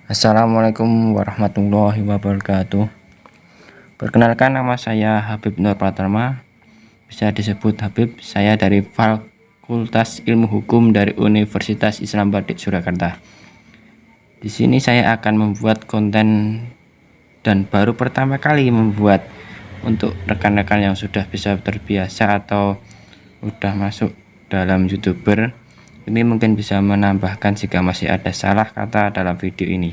Assalamualaikum warahmatullahi wabarakatuh. Perkenalkan, nama saya Habib Nur Pratama, bisa disebut Habib. Saya dari Fakultas Ilmu Hukum dari Universitas Islam Badik Surakarta. Di sini saya akan membuat konten dan baru pertama kali membuat untuk rekan-rekan yang sudah bisa terbiasa atau sudah masuk dalam YouTuber. Ini mungkin bisa menambahkan jika masih ada salah kata dalam video ini.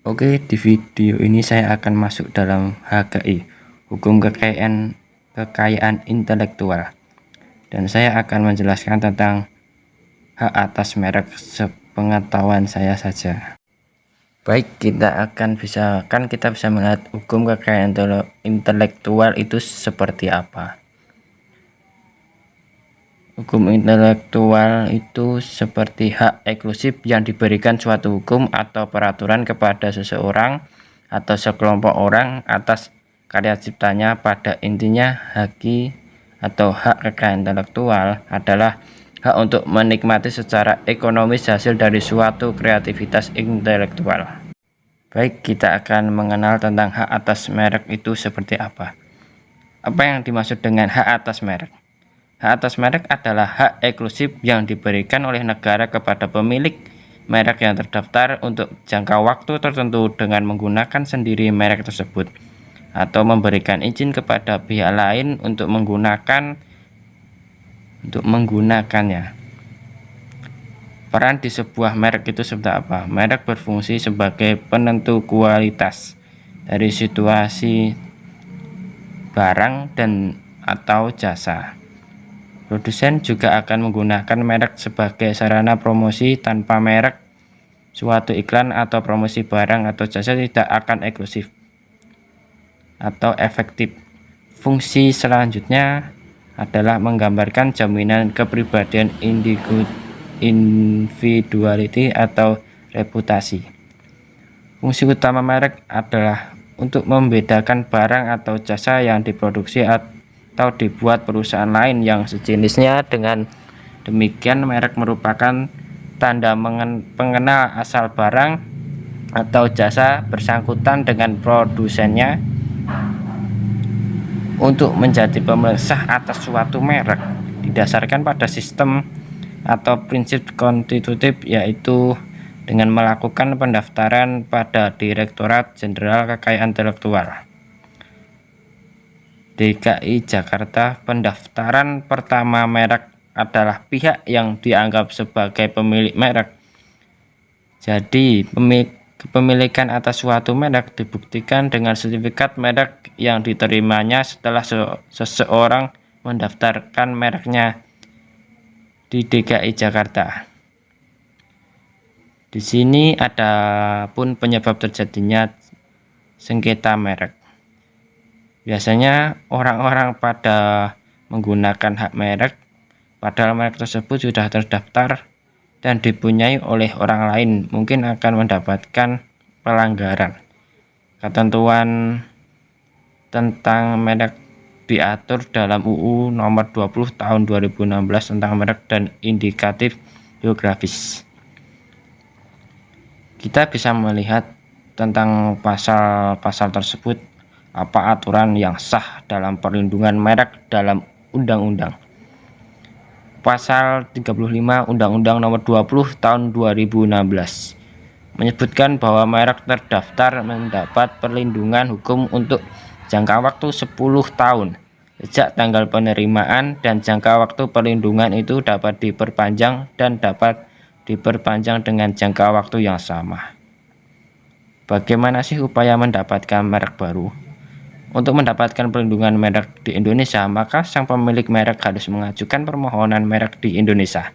Oke, di video ini saya akan masuk dalam HKI, Hukum Kekayaan Intelektual, dan saya akan menjelaskan tentang hak atas merek sepengetahuan saya saja. Baik, kita bisa melihat hukum kekayaan intelektual itu seperti apa. Hukum intelektual itu seperti hak eksklusif yang diberikan suatu hukum atau peraturan kepada seseorang atau sekelompok orang atas karya ciptanya. Pada intinya, hak kekayaan intelektual adalah hak untuk menikmati secara ekonomis hasil dari suatu kreativitas intelektual. Baik, kita akan mengenal tentang hak atas merek itu seperti apa. Apa yang dimaksud dengan hak atas merek? Hak atas merek adalah hak eksklusif yang diberikan oleh negara kepada pemilik merek yang terdaftar untuk jangka waktu tertentu dengan menggunakan sendiri merek tersebut atau memberikan izin kepada pihak lain untuk menggunakannya. Peran di sebuah merek itu seperti apa? Merek berfungsi sebagai penentu kualitas dari situasi barang dan atau jasa. Produsen juga akan menggunakan merek sebagai sarana promosi. Tanpa merek, suatu iklan atau promosi barang atau jasa tidak akan eksklusif atau efektif. Fungsi selanjutnya adalah menggambarkan jaminan kepribadian individuality atau reputasi. Fungsi utama merek adalah untuk membedakan barang atau jasa yang diproduksi atau dibuat perusahaan lain yang sejenisnya. Dengan demikian, merek merupakan tanda pengenal asal barang atau jasa bersangkutan dengan produsennya. Untuk menjadi pemilik sah atas suatu merek didasarkan pada sistem atau prinsip konstitutif, yaitu dengan melakukan pendaftaran pada Direktorat Jenderal Kekayaan Intelektual DKI Jakarta. Pendaftaran pertama merek adalah pihak yang dianggap sebagai pemilik merek. Jadi, kepemilikan atas suatu merek dibuktikan dengan sertifikat merek yang diterimanya setelah seseorang mendaftarkan mereknya di DKI Jakarta. Di sini ada pun penyebab terjadinya sengketa merek. Biasanya orang-orang pada menggunakan hak merek padahal merek tersebut sudah terdaftar dan dipunyai oleh orang lain, mungkin akan mendapatkan pelanggaran. Ketentuan tentang merek diatur dalam UU nomor 20 tahun 2016 tentang merek dan indikatif geografis. Kita bisa melihat tentang pasal-pasal tersebut, apa aturan yang sah dalam perlindungan merek dalam undang-undang. Pasal 35 Undang-Undang Nomor 20 Tahun 2016 menyebutkan bahwa merek terdaftar mendapat perlindungan hukum untuk jangka waktu 10 tahun sejak tanggal penerimaan, dan jangka waktu perlindungan itu dapat diperpanjang dengan jangka waktu yang sama. Bagaimana sih upaya mendapatkan merek baru? Untuk mendapatkan perlindungan merek di Indonesia, maka sang pemilik merek harus mengajukan permohonan merek di Indonesia.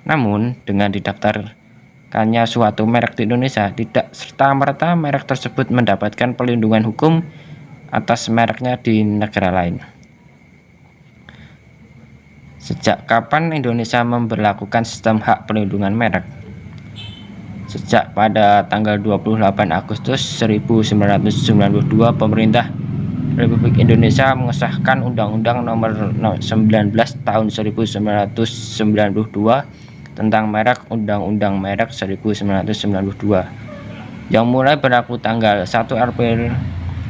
Namun, dengan didaftarkannya suatu merek di Indonesia, tidak serta-merta merek tersebut mendapatkan perlindungan hukum atas mereknya di negara lain. Sejak kapan Indonesia memberlakukan sistem hak perlindungan merek? Sejak pada tanggal 28 Agustus 1992, pemerintah Republik Indonesia mengesahkan Undang-Undang Nomor 19 Tahun 1992 tentang merek Undang-Undang Merek 1992 yang mulai berlaku tanggal 1 April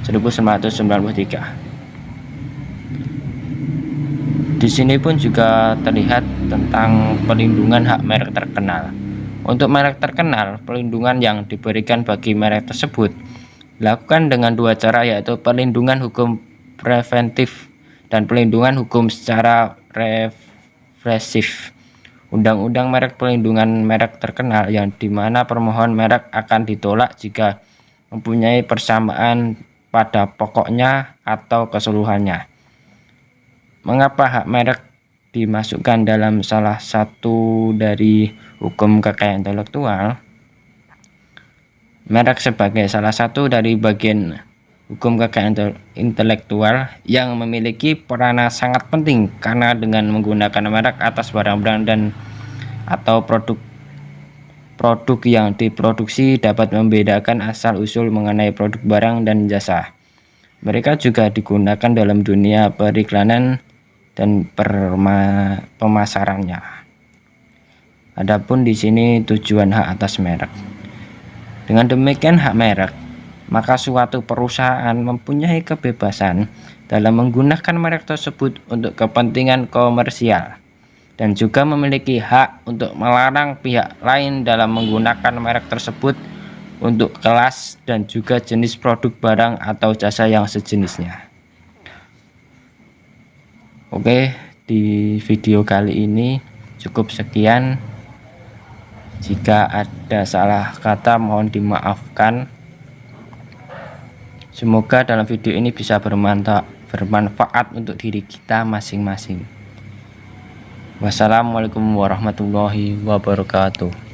1993. Di sini pun juga terlihat tentang pelindungan hak merek terkenal. Untuk merek terkenal, pelindungan yang diberikan bagi merek tersebut dilakukan dengan dua cara, yaitu perlindungan hukum preventif dan pelindungan hukum secara represif. Undang-undang merek pelindungan merek terkenal yang dimana permohonan merek akan ditolak jika mempunyai persamaan pada pokoknya atau keseluruhannya. Mengapa hak merek dimasukkan dalam salah satu dari hukum kekayaan intelektual? Merek sebagai salah satu dari bagian hukum kekayaan intelektual yang memiliki peranan sangat penting, karena dengan menggunakan merek atas barang-barang dan atau produk yang diproduksi dapat membedakan asal-usul mengenai produk barang dan jasa. Mereka juga digunakan dalam dunia periklanan dan pemasarannya. Adapun di sini tujuan hak atas merek. Dengan demikian hak merek, maka suatu perusahaan mempunyai kebebasan dalam menggunakan merek tersebut untuk kepentingan komersial dan juga memiliki hak untuk melarang pihak lain dalam menggunakan merek tersebut untuk kelas dan juga jenis produk barang atau jasa yang sejenisnya. Oke, di video kali ini cukup sekian. Jika ada salah kata mohon dimaafkan. Semoga dalam video ini bisa bermanfaat untuk diri kita masing-masing. Wassalamualaikum warahmatullahi wabarakatuh.